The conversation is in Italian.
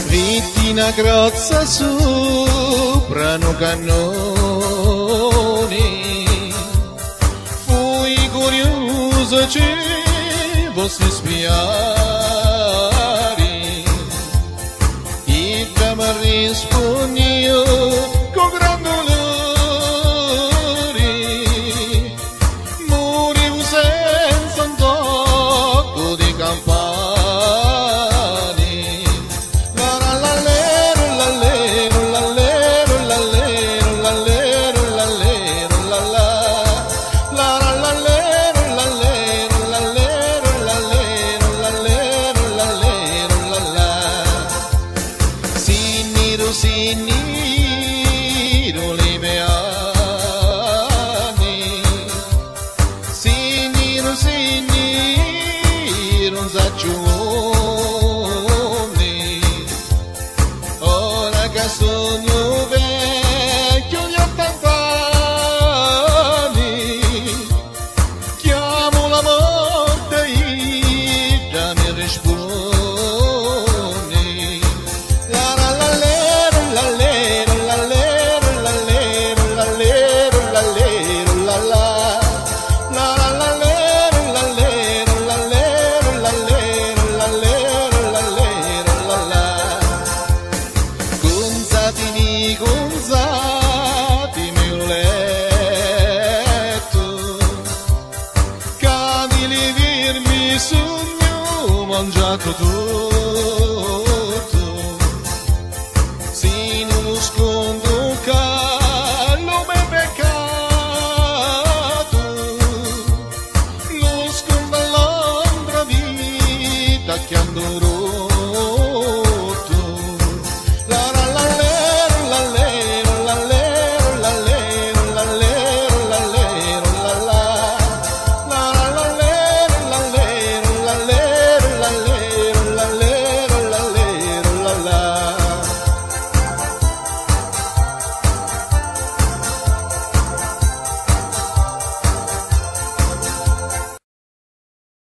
Vittina grozza sopra un cannone, fui curioso ci vostri spiare, e che mi rispondi con gran dolore, morivo senza un tocco di campana. Signiro Limeani, signiro, signiro Zaccione, ora che sogno vecchio gli 80 anni, chiamo la morte e già mi risponde. Gonzati mio letto, cadi li virmi sogno mangiato tu.